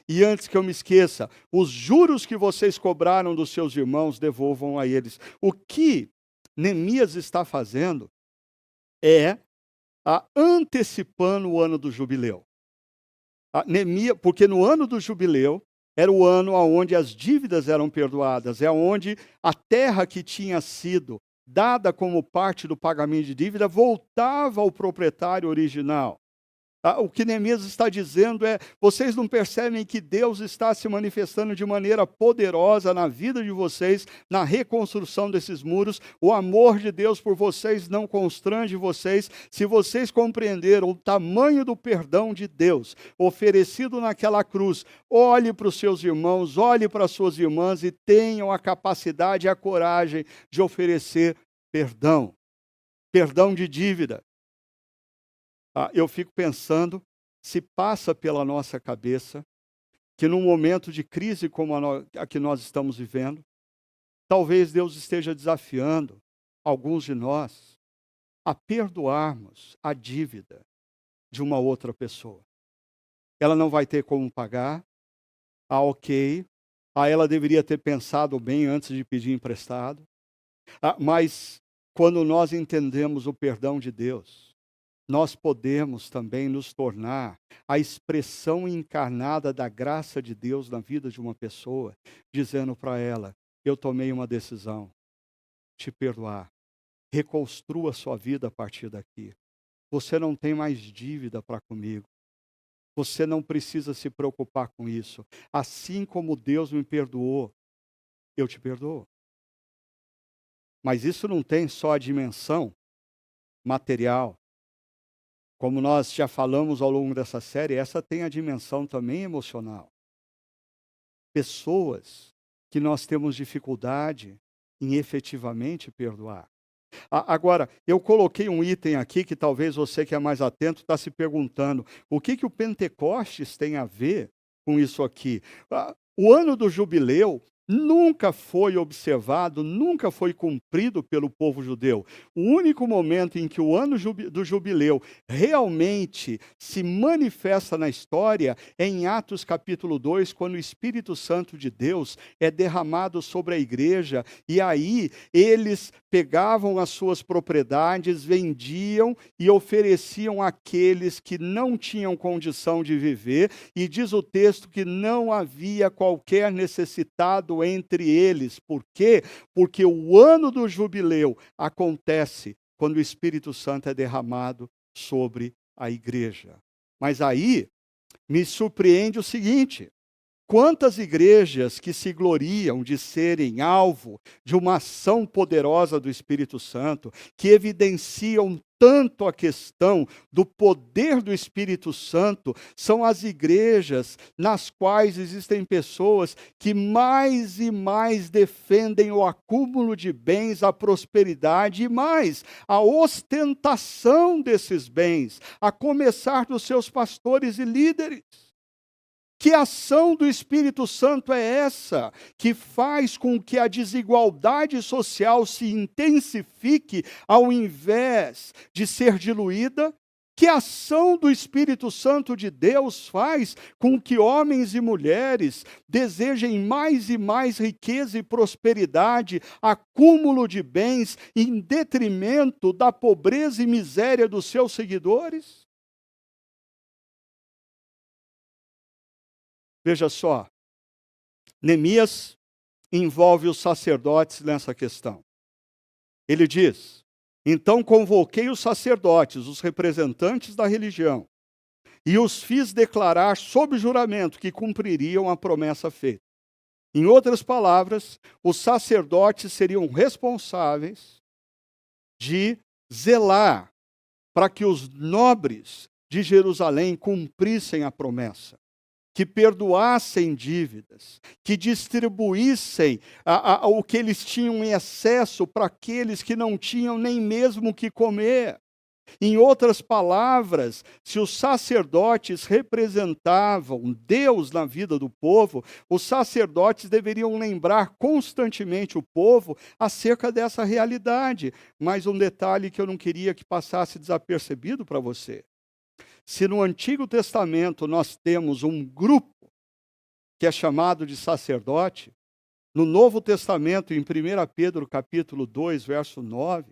E antes que eu me esqueça, os juros que vocês cobraram dos seus irmãos, devolvam a eles. O que Neemias está fazendo é antecipando o ano do jubileu. Porque no ano do jubileu era o ano onde as dívidas eram perdoadas, é onde a terra que tinha sido dada como parte do pagamento de dívida voltava ao proprietário original. O que Neemias está dizendo é: vocês não percebem que Deus está se manifestando de maneira poderosa na vida de vocês, na reconstrução desses muros? O amor de Deus por vocês não constrange vocês. Se vocês compreenderam o tamanho do perdão de Deus oferecido naquela cruz, olhe para os seus irmãos, olhe para as suas irmãs e tenham a capacidade e a coragem de oferecer perdão. Perdão de dívida. Eu fico pensando se passa pela nossa cabeça que num momento de crise como a que nós estamos vivendo, talvez Deus esteja desafiando alguns de nós a perdoarmos a dívida de uma outra pessoa. Ela não vai ter como pagar, ok. Ela deveria ter pensado bem antes de pedir emprestado. Mas quando nós entendemos o perdão de Deus, nós podemos também nos tornar a expressão encarnada da graça de Deus na vida de uma pessoa, dizendo para ela: eu tomei uma decisão, te perdoar. Reconstrua sua vida a partir daqui. Você não tem mais dívida para comigo. Você não precisa se preocupar com isso. Assim como Deus me perdoou, eu te perdoo. Mas isso não tem só a dimensão material. Como nós já falamos ao longo dessa série, essa tem a dimensão também emocional. Pessoas que nós temos dificuldade em efetivamente perdoar. Agora, eu coloquei um item aqui que talvez você que é mais atento está se perguntando: o que o Pentecostes tem a ver com isso aqui? O ano do jubileu nunca foi observado, nunca foi cumprido pelo povo judeu. O único momento em que o ano do jubileu realmente se manifesta na história é em Atos capítulo 2, quando o Espírito Santo de Deus é derramado sobre a igreja, e aí eles pegavam as suas propriedades, vendiam e ofereciam àqueles que não tinham condição de viver, e diz o texto que não havia qualquer necessitado entre eles. Por quê? Porque o ano do jubileu acontece quando o Espírito Santo é derramado sobre a igreja. Mas aí me surpreende o seguinte: quantas igrejas que se gloriam de serem alvo de uma ação poderosa do Espírito Santo, que evidenciam tanto a questão do poder do Espírito Santo, são as igrejas nas quais existem pessoas que mais e mais defendem o acúmulo de bens, a prosperidade e mais, a ostentação desses bens, a começar dos seus pastores e líderes. Que ação do Espírito Santo é essa que faz com que a desigualdade social se intensifique ao invés de ser diluída? Que ação do Espírito Santo de Deus faz com que homens e mulheres desejem mais e mais riqueza e prosperidade, acúmulo de bens, em detrimento da pobreza e miséria dos seus seguidores? Veja só, Neemias envolve os sacerdotes nessa questão. Ele diz: então convoquei os sacerdotes, os representantes da religião, e os fiz declarar sob juramento que cumpririam a promessa feita. Em outras palavras, os sacerdotes seriam responsáveis de zelar para que os nobres de Jerusalém cumprissem a promessa, que perdoassem dívidas, que distribuíssem o que eles tinham em excesso para aqueles que não tinham nem mesmo o que comer. Em outras palavras, se os sacerdotes representavam Deus na vida do povo, os sacerdotes deveriam lembrar constantemente o povo acerca dessa realidade. Mas um detalhe que eu não queria que passasse desapercebido para você: se no Antigo Testamento nós temos um grupo que é chamado de sacerdote, no Novo Testamento, em 1 Pedro capítulo 2, verso 9,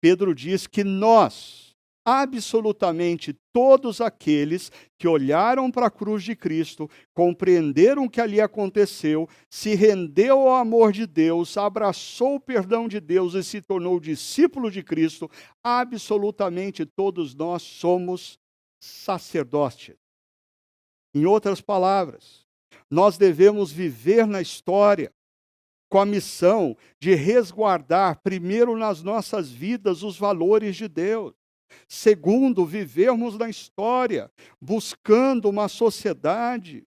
Pedro diz que nós, absolutamente todos aqueles que olharam para a cruz de Cristo, compreenderam o que ali aconteceu, se rendeu ao amor de Deus, abraçou o perdão de Deus e se tornou discípulo de Cristo, absolutamente todos nós somos sacerdotes. Em outras palavras, nós devemos viver na história com a missão de resguardar, primeiro, nas nossas vidas, os valores de Deus. Segundo, vivermos na história, buscando uma sociedade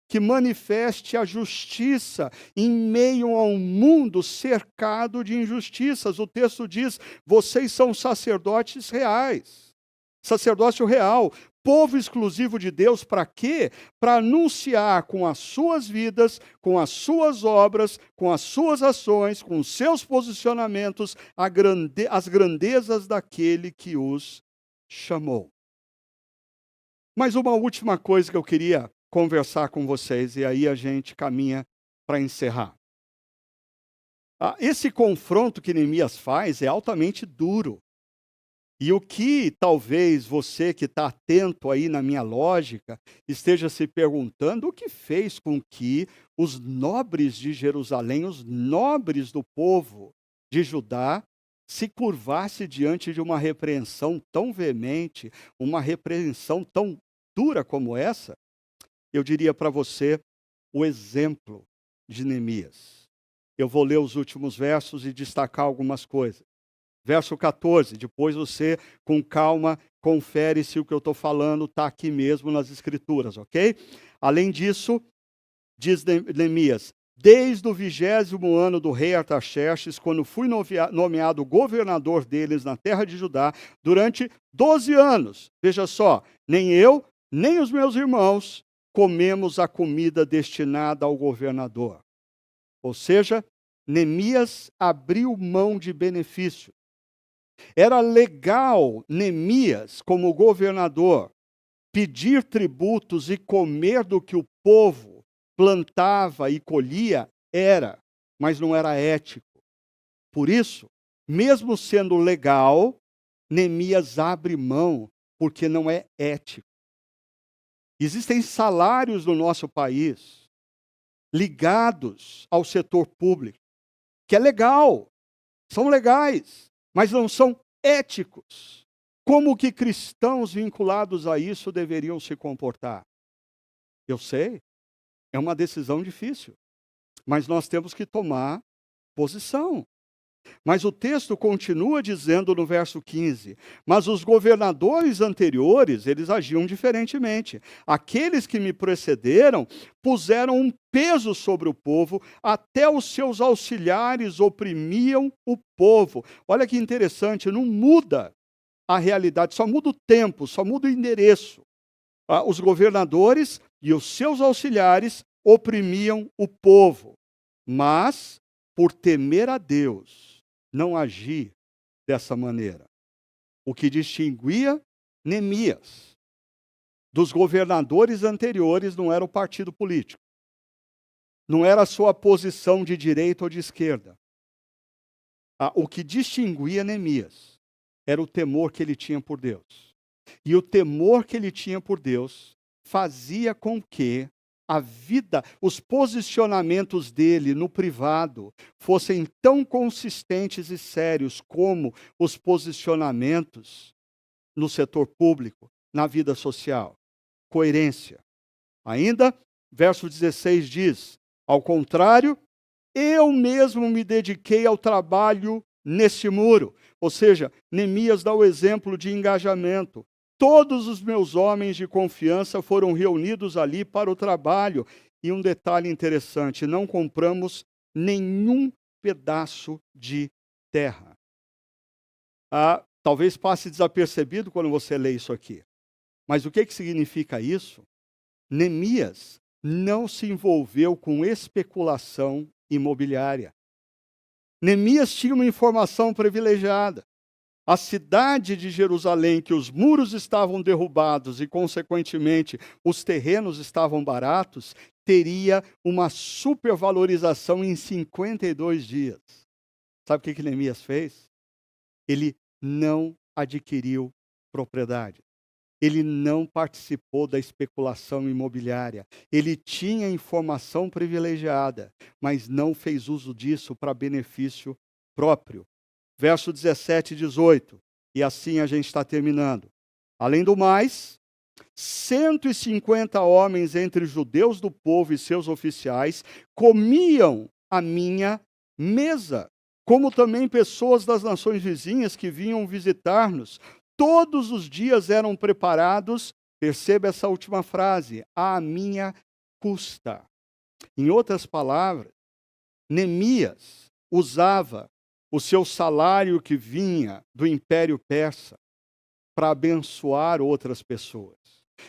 que manifeste a justiça em meio a um mundo cercado de injustiças. O texto diz: vocês são sacerdotes reais. sacerdócio real, povo exclusivo de Deus, para quê? Para anunciar com as suas vidas, com as suas obras, com as suas ações, com os seus posicionamentos, as grandezas daquele que os chamou. Mas uma última coisa que eu queria conversar com vocês, e aí a gente caminha para encerrar. Esse confronto que Neemias faz é altamente duro. E o que talvez você que está atento aí na minha lógica, esteja se perguntando o que fez com que os nobres de Jerusalém, os nobres do povo de Judá, se curvasse diante de uma repreensão tão veemente, uma repreensão tão dura como essa. Eu diria para você o exemplo de Neemias. Eu vou ler os últimos versos e destacar algumas coisas. Verso 14, depois você, com calma, confere se o que eu estou falando está aqui mesmo nas Escrituras, ok? Além disso, diz Neemias, desde o 20º ano do rei Artaxerxes, quando fui nomeado governador deles na terra de Judá, durante 12 anos, veja só, nem eu, nem os meus irmãos comemos a comida destinada ao governador. Ou seja, Neemias abriu mão de benefício. Era legal Neemias, como governador, pedir tributos e comer do que o povo plantava e colhia, mas não era ético. Por isso, mesmo sendo legal, Neemias abre mão, porque não é ético. Existem salários no nosso país ligados ao setor público, que é legal, são legais, mas não são éticos. Como que cristãos vinculados a isso deveriam se comportar? Eu sei, é uma decisão difícil, mas nós temos que tomar posição. Mas o texto continua dizendo no verso 15, mas os governadores anteriores, eles agiam diferentemente. Aqueles que me precederam puseram um peso sobre o povo, até os seus auxiliares oprimiam o povo. Olha que interessante, não muda a realidade, só muda o tempo, só muda o endereço. Os governadores e os seus auxiliares oprimiam o povo, mas por temer a Deus, não agir dessa maneira. O que distinguia Neemias dos governadores anteriores não era o partido político, não era a sua posição de direita ou de esquerda. O que distinguia Neemias era o temor que ele tinha por Deus. E o temor que ele tinha por Deus fazia com que a vida, os posicionamentos dele no privado fossem tão consistentes e sérios como os posicionamentos no setor público, na vida social. Coerência. Ainda, verso 16 diz, ao contrário, eu mesmo me dediquei ao trabalho nesse muro. Ou seja, Neemias dá o exemplo de engajamento. Todos os meus homens de confiança foram reunidos ali para o trabalho. E um detalhe interessante, não compramos nenhum pedaço de terra. Talvez passe desapercebido quando você lê isso aqui. Mas o que significa isso? Neemias não se envolveu com especulação imobiliária. Neemias tinha uma informação privilegiada. A cidade de Jerusalém, que os muros estavam derrubados e, consequentemente, os terrenos estavam baratos, teria uma supervalorização em 52 dias. Sabe o que Neemias fez? Ele não adquiriu propriedade. Ele não participou da especulação imobiliária. Ele tinha informação privilegiada, mas não fez uso disso para benefício próprio. Verso 17 e 18, e assim a gente está terminando. Além do mais, 150 homens entre judeus do povo e seus oficiais comiam à minha mesa, como também pessoas das nações vizinhas que vinham visitar-nos. Todos os dias eram preparados, perceba essa última frase, à minha custa. Em outras palavras, Neemias usava o seu salário que vinha do Império Persa para abençoar outras pessoas.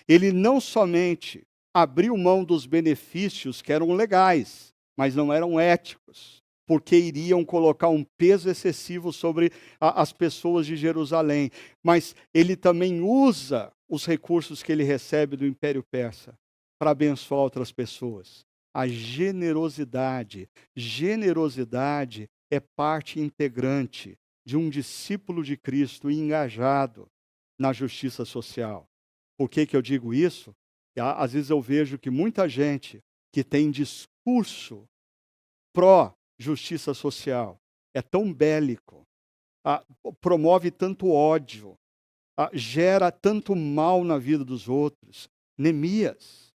Ele não somente abriu mão dos benefícios que eram legais, mas não eram éticos, porque iriam colocar um peso excessivo sobre as pessoas de Jerusalém. Mas ele também usa os recursos que ele recebe do Império Persa para abençoar outras pessoas. A generosidade. Generosidade é parte integrante de um discípulo de Cristo engajado na justiça social. Por que eu digo isso? Às vezes eu vejo que muita gente que tem discurso pró-justiça social é tão bélico, promove tanto ódio, gera tanto mal na vida dos outros. Neemias,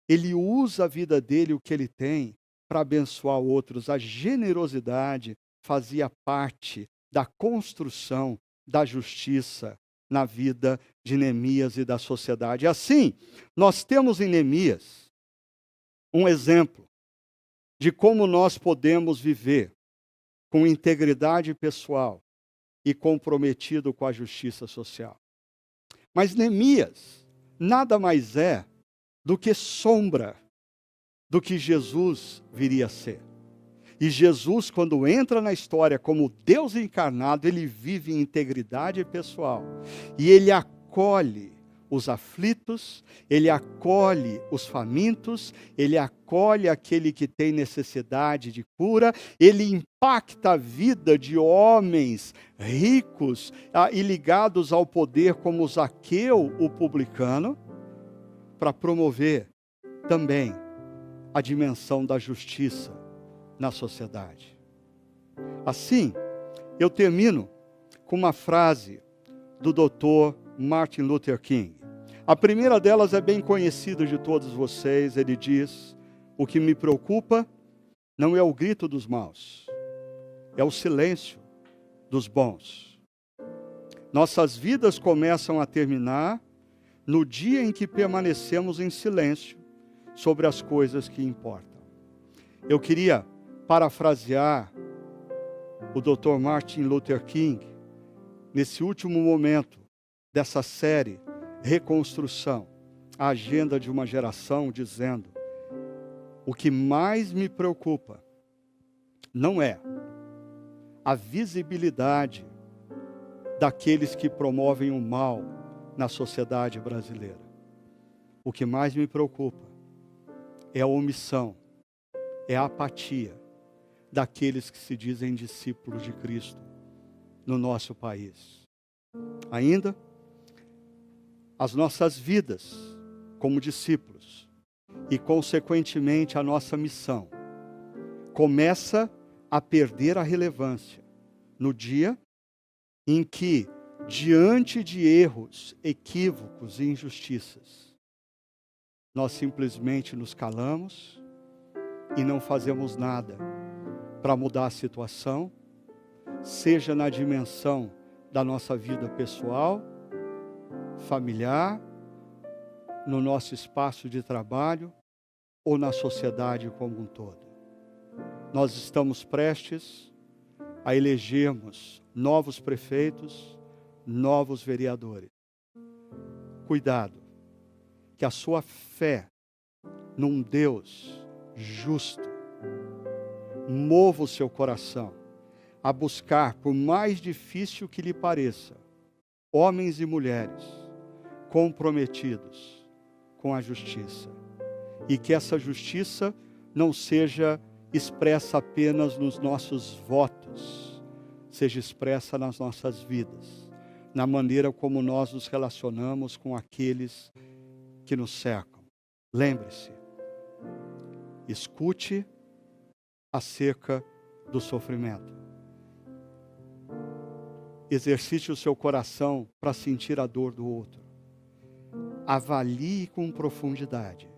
ele usa a vida dele, o que ele tem, para abençoar outros. A generosidade fazia parte da construção da justiça na vida de Neemias e da sociedade. Assim, nós temos em Neemias um exemplo de como nós podemos viver com integridade pessoal e comprometido com a justiça social. Mas Neemias nada mais é do que sombra do que Jesus viria a ser. E Jesus, quando entra na história como Deus encarnado, ele vive em integridade pessoal. E ele acolhe os aflitos, ele acolhe os famintos, ele acolhe aquele que tem necessidade de cura, ele impacta a vida de homens ricos e ligados ao poder, como Zaqueu, o publicano, para promover também a dimensão da justiça na sociedade. Assim, eu termino com uma frase do Dr. Martin Luther King. A primeira delas é bem conhecida de todos vocês. Ele diz: o que me preocupa não é o grito dos maus, é o silêncio dos bons. Nossas vidas começam a terminar no dia em que permanecemos em silêncio sobre as coisas que importam. Eu queria parafrasear o Dr. Martin Luther King nesse último momento dessa série Reconstrução, a agenda de uma geração, dizendo: o que mais me preocupa não é a visibilidade daqueles que promovem o mal na sociedade brasileira. O que mais me preocupa é a omissão, é a apatia daqueles que se dizem discípulos de Cristo no nosso país. Ainda, as nossas vidas como discípulos e, consequentemente, a nossa missão começa a perder a relevância no dia em que, diante de erros, equívocos e injustiças, nós simplesmente nos calamos e não fazemos nada para mudar a situação, seja na dimensão da nossa vida pessoal, familiar, no nosso espaço de trabalho ou na sociedade como um todo. Nós estamos prestes a elegermos novos prefeitos, novos vereadores. Cuidado, que a sua fé num Deus justo mova o seu coração a buscar, por mais difícil que lhe pareça, homens e mulheres comprometidos com a justiça. E que essa justiça não seja expressa apenas nos nossos votos, seja expressa nas nossas vidas, na maneira como nós nos relacionamos com aqueles que nos cercam. Lembre-se, escute acerca do sofrimento. Exercite o seu coração para sentir a dor do outro. Avalie com profundidade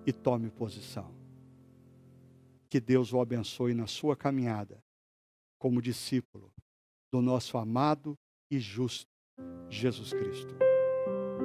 e tome posição. Que Deus o abençoe na sua caminhada como discípulo do nosso amado e justo Jesus Cristo.